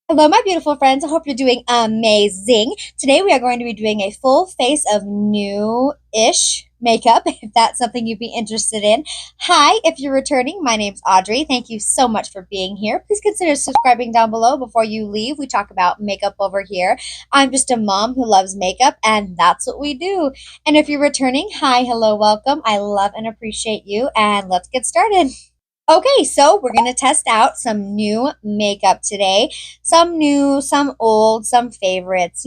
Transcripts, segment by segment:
Hello, my beautiful friends. I hope you're doing amazing. Today, we are going to be doing a full face of new-ish makeup, if that's something you'd be interested in. Hi, if you're returning, my name's Audrey. Thank you so much for being here. Please consider subscribing down below before you leave. We talk about makeup over here. I'm just a mom who loves makeup, and that's what we do. And if you're returning, hi, hello, welcome. I love and appreciate you, and let's get started. Okay, so we're going to test out some new makeup today. Some new, some old, some favorites,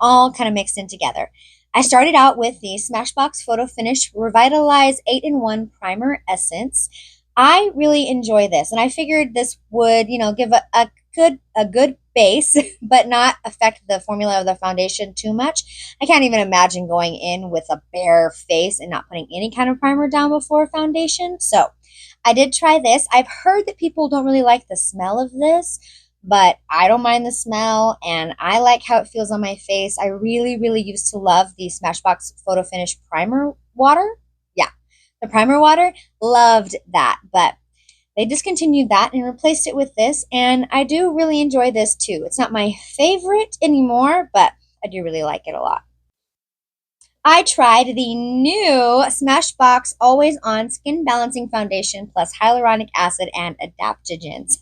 all kind of mixed in together. I started out with the Smashbox Photo Finish Revitalize 8-in-1 Primer Essence. I really enjoy this, and I figured this would, give a good base, but not affect the formula of the foundation too much. I can't even imagine going in with a bare face and not putting any kind of primer down before foundation. So I did try this. I've heard that people don't really like the smell of this, but I don't mind the smell and I like how it feels on my face. I really, really used to love the Smashbox Photo Finish Primer Water. Yeah, the primer water. Loved that, but they discontinued that and replaced it with this, and I do really enjoy this too. It's not my favorite anymore, but I do really like it a lot. I tried the new Smashbox Always On Skin Balancing Foundation plus Hyaluronic Acid and Adaptogens.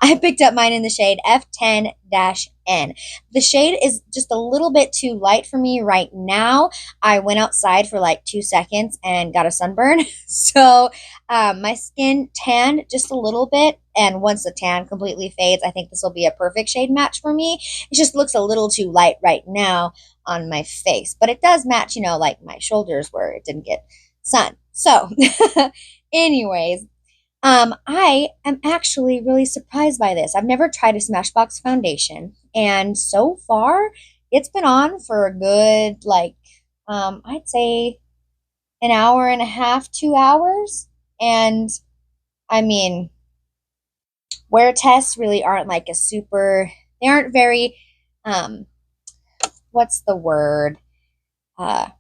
I picked up mine in the shade F10-N. The shade is just a little bit too light for me right now. I went outside for like 2 seconds and got a sunburn. So my skin tanned just a little bit. And once the tan completely fades, I think this will be a perfect shade match for me. It just looks a little too light right now on my face, but it does match, like my shoulders where it didn't get sun. So anyways, I am actually really surprised by this. I've never tried a Smashbox foundation, and so far it's been on for a good, like, I'd say an hour and a half, 2 hours. And I mean, wear tests really aren't like they aren't very, what's the word?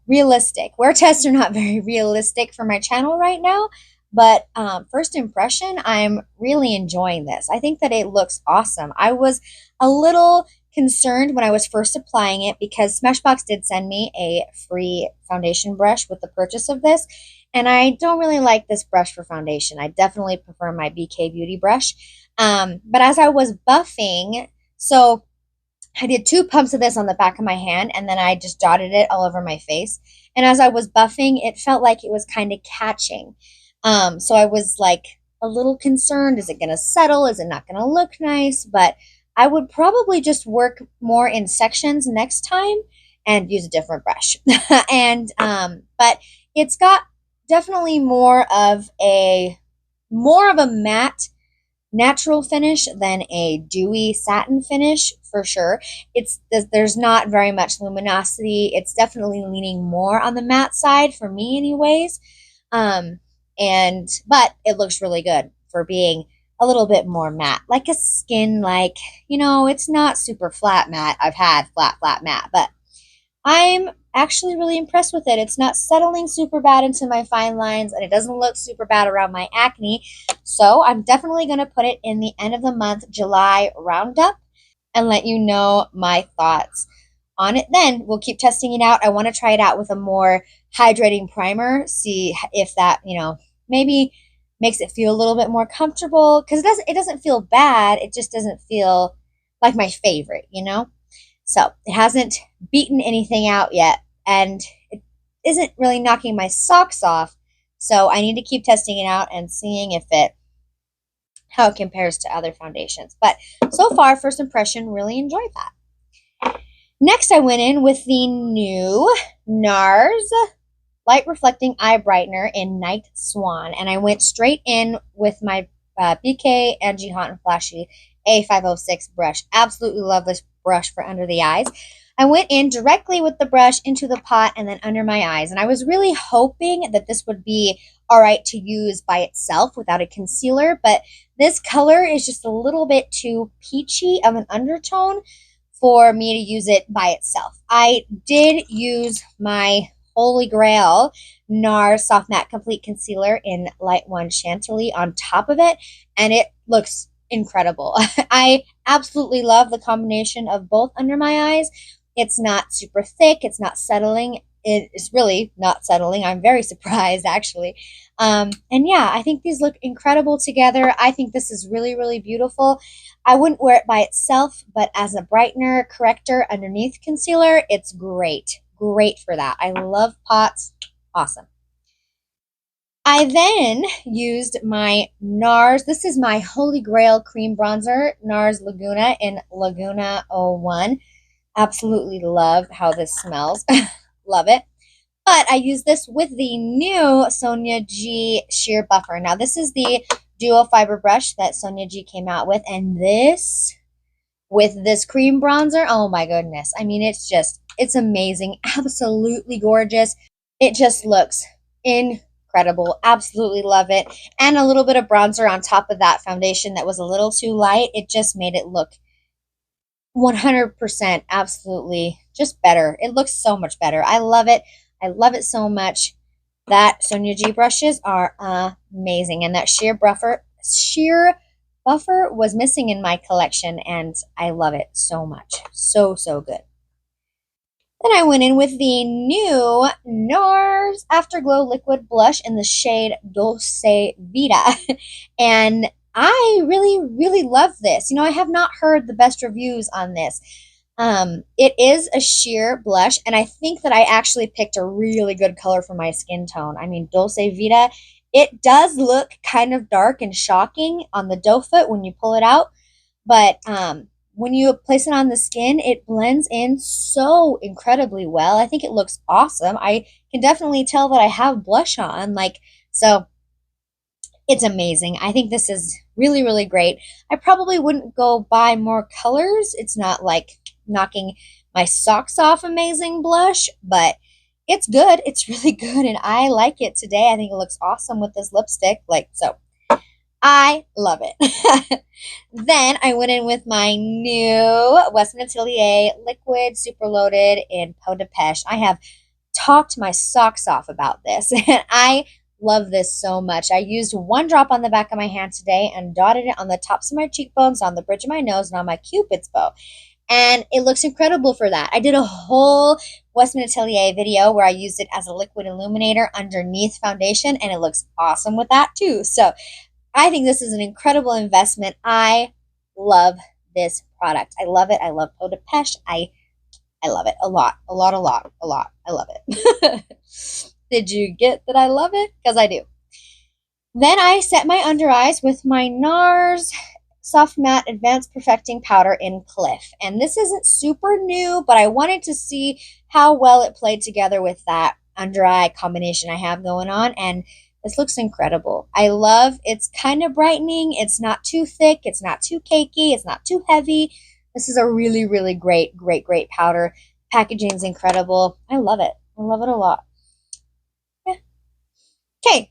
Realistic. Wear tests are not very realistic for my channel right now, but first impression, I'm really enjoying this. I think that it looks awesome. I was a little concerned when I was first applying it because Smashbox did send me a free foundation brush with the purchase of this, and I don't really like this brush for foundation. I definitely prefer my BK Beauty brush. But as I was buffing, so I did 2 pumps of this on the back of my hand, and then I just dotted it all over my face. And as I was buffing, it felt like it was kind of catching. So I was like a little concerned. Is it going to settle? Is it not going to look nice? But I would probably just work more in sections next time and use a different brush. And but it's got definitely more of a matte natural finish than a dewy satin finish for sure. There's not very much luminosity. It's definitely leaning more on the matte side for me anyways. But it looks really good for being a little bit more matte, like a skin, like, it's not super flat matte. I've had flat matte, but I'm actually really impressed with it. It's not settling super bad into my fine lines, and it doesn't look super bad around my acne. So I'm definitely going to put it in the end of the month July roundup and let you know my thoughts on it. Then we'll keep testing it out. I want to try it out with a more hydrating primer, see if that, maybe makes it feel a little bit more comfortable, because it doesn't feel bad. It just doesn't feel like my favorite. So it hasn't beaten anything out yet, and it isn't really knocking my socks off. So I need to keep testing it out and seeing how it compares to other foundations. But so far, first impression, really enjoyed that. Next, I went in with the new NARS Light Reflecting Eye Brightener in Night Swan, and I went straight in with my BK Angie Hot and Flashy A506 brush. Absolutely love this brush for under the eyes. I went in directly with the brush into the pot and then under my eyes, and I was really hoping that this would be all right to use by itself without a concealer, but this color is just a little bit too peachy of an undertone for me to use it by itself. I did use my Holy Grail NARS Soft Matte Complete Concealer in Light 1 Chantilly on top of it, and it looks incredible. I absolutely love the combination of both under my eyes. It's not super thick, it's not settling. It is really not settling. I'm very surprised, actually. And yeah, I think these look incredible together. I think this is really, really beautiful. I wouldn't wear it by itself, but as a brightener, corrector underneath concealer, it's great. Great for that. I love pots. Awesome. I then used my NARS. This is my Holy Grail cream bronzer, NARS Laguna in Laguna 01. Absolutely love how this smells. Love it. But I use this with the new Sonia G Sheer Buffer. Now, this is the dual fiber brush that Sonia G came out with. And this, with this cream bronzer, oh my goodness. I mean, it's amazing. Absolutely gorgeous. It just looks incredible. Absolutely love it. And a little bit of bronzer on top of that foundation that was a little too light. It just made it look 100% absolutely just better. It looks so much better. I love it. I love it so much. That Sonia G brushes are amazing. And that sheer buffer was missing in my collection, and I love it so much. So, so good. Then I went in with the new NARS Afterglow Liquid Blush in the shade Dulce Vita. And I really, really love this. You know, I have not heard the best reviews on this. It is a sheer blush, and I think that I actually picked a really good color for my skin tone. I mean, Dulce Vita, it does look kind of dark and shocking on the doe foot when you pull it out, but when you place it on the skin, it blends in so incredibly well. I think it looks awesome. I can definitely tell that I have blush on, so it's amazing. I think this is really, really great. I probably wouldn't go buy more colors. It's not like knocking my socks off amazing blush, but it's good. It's really good, and I like it today. I think it looks awesome with this lipstick. So I love it. Then I went in with my new Western Atelier Liquid Super Loaded in Peau de Pêche. I have talked my socks off about this, and I love this so much. I used one drop on the back of my hand today and dotted it on the tops of my cheekbones, on the bridge of my nose, and on my Cupid's bow. And it looks incredible for that. I did a whole Western Atelier video where I used it as a liquid illuminator underneath foundation, and it looks awesome with that too. So I think this is an incredible investment. I love this product. I love it. I love Peau de Pêche. I love it a lot. A lot. I love it. Did you get that I love it? Because I do. Then I set my under eyes with my NARS Soft Matte Advanced Perfecting Powder in Cliff. And this isn't super new, but I wanted to see how well it played together with that under eye combination I have going on. And this looks incredible. I love it's kind of brightening. It's not too thick. It's not too cakey. It's not too heavy. This is a really, really great powder. Packaging is incredible. I love it. I love it a lot. Yeah. Okay.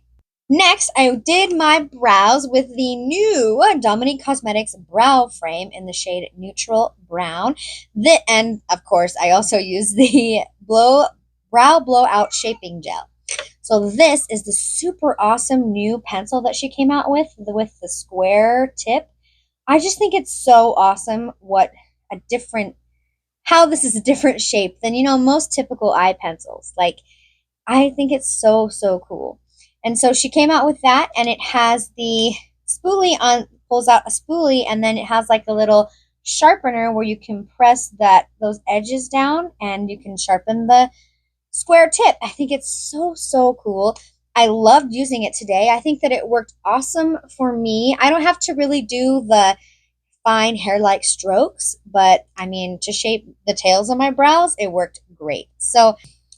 Next, I did my brows with the new Dominique Cosmetics Brow Frame in the shade Neutral Brown. And, of course, I also used the Brow Blowout Shaping Gel. So this is the super awesome new pencil that she came out with the square tip. I just think it's so awesome how this is a different shape than, most typical eye pencils. I think it's so, so cool. And so she came out with that, and it has the spoolie pulls out a spoolie, and then it has like a little sharpener where you can press those edges down and you can sharpen the square tip. I think it's so, so cool. I loved using it today. I think that it worked awesome for me. I don't have to really do the fine hair-like strokes, but I mean, to shape the tails of my brows, it worked great. So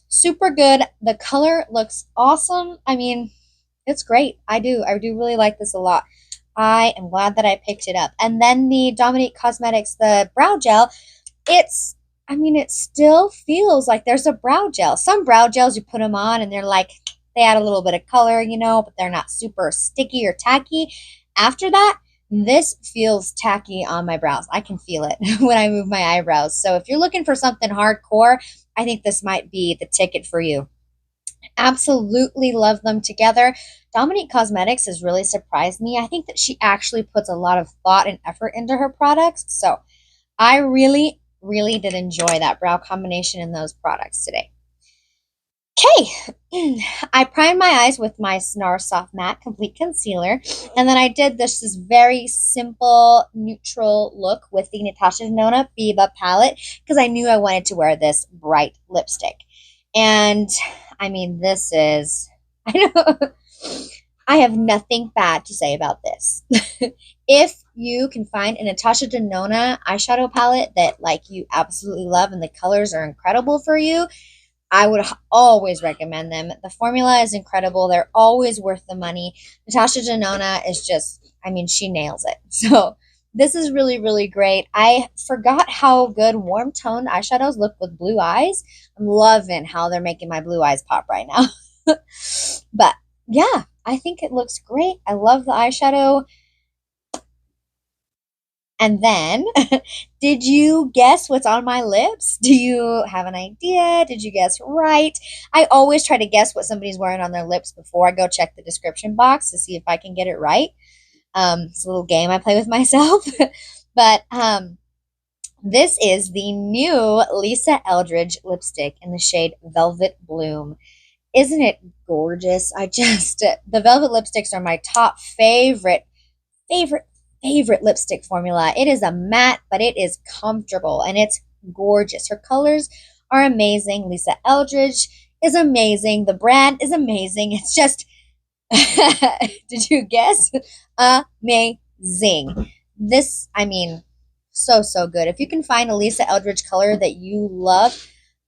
super good. The color looks awesome. I mean, it's great. I do really like this a lot. I am glad that I picked it up. And then the Dominique Cosmetics, the brow gel, it still feels like there's a brow gel. Some brow gels, you put them on and they add a little bit of color, but they're not super sticky or tacky. After that, this feels tacky on my brows. I can feel it when I move my eyebrows. So if you're looking for something hardcore, I think this might be the ticket for you. Absolutely love them together. Dominique Cosmetics has really surprised me. I think that she actually puts a lot of thought and effort into her products. So I really, really did enjoy that brow combination in those products today. Okay, I primed my eyes with my NARS Soft Matte Complete Concealer, and then I did this very simple neutral look with the Natasha Denona Biba palette because I knew I wanted to wear this bright lipstick. And I mean, this is, I know, I have nothing bad to say about this. If you can find a Natasha Denona eyeshadow palette that like you absolutely love and the colors are incredible for you, I would always recommend them. The formula is incredible. They're always worth the money. Natasha Denona is just, I mean, she nails it. So this is really, really great. I forgot how good warm toned eyeshadows look with blue eyes. I'm loving how they're making my blue eyes pop right now. But yeah, I think it looks great. I love the eyeshadow. And then, did you guess what's on my lips? Do you have an idea? Did you guess right? I always try to guess what somebody's wearing on their lips before I go check the description box to see if I can get it right. It's a little game I play with myself. But this is the new Lisa Eldridge lipstick in the shade Velvet Bloom. Isn't it gorgeous? The velvet lipsticks are my top favorite favorite, favorite lipstick formula. It is a matte, but it is comfortable and it's gorgeous. Her colors are amazing. Lisa Eldridge is amazing. The brand is amazing. It's just, did you guess? A-mae-zing. This, I mean, so, so good. If you can find a Lisa Eldridge color that you love,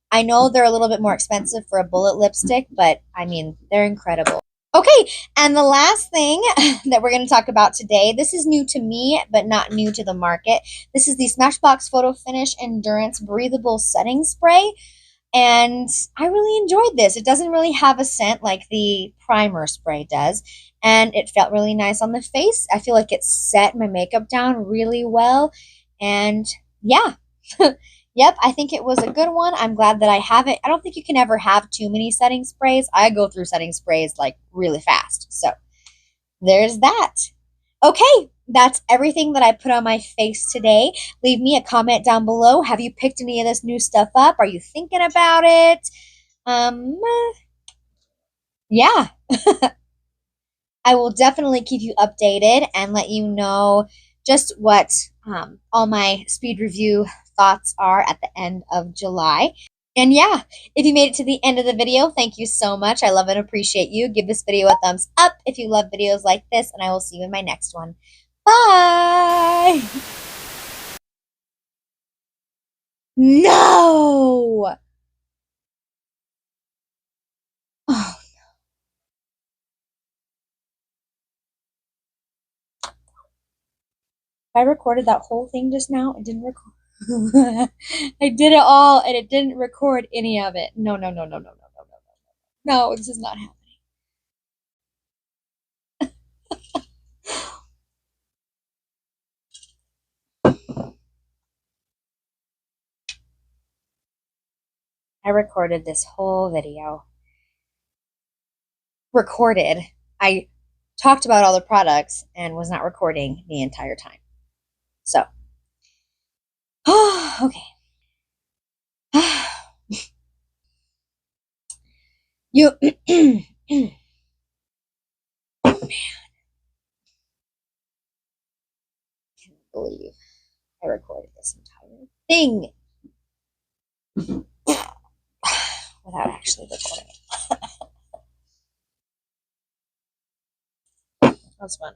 I know they're a little bit more expensive for a bullet lipstick, but I mean, they're incredible. Okay, and the last thing that we're going to talk about today, this is new to me, but not new to the market. This is the Smashbox Photo Finish Endurance Breathable Setting Spray, and I really enjoyed this. It doesn't really have a scent like the primer spray does, and it felt really nice on the face. I feel like it set my makeup down really well, and yeah. Yep, I think it was a good one. I'm glad that I have it. I don't think you can ever have too many setting sprays. I go through setting sprays like really fast. So there's that. Okay, that's everything that I put on my face today. Leave me a comment down below. Have you picked any of this new stuff up? Are you thinking about it? Yeah. I will definitely keep you updated and let you know just what all my speed review thoughts are at the end of July. And yeah, if you made it to the end of the video, thank you so much. I love and appreciate you. Give this video a thumbs up if you love videos like this, and I will see you in my next one. Bye! No! Oh, I recorded that whole thing just now. It didn't record. I did it all, and it didn't record any of it. No, no, no, no, no, no, no, no, no. No, this is not happening. I recorded this whole video. Recorded. I talked about all the products and was not recording the entire time. So, okay. You, man, I can't believe I recorded this entire thing without actually recording it. That was fun.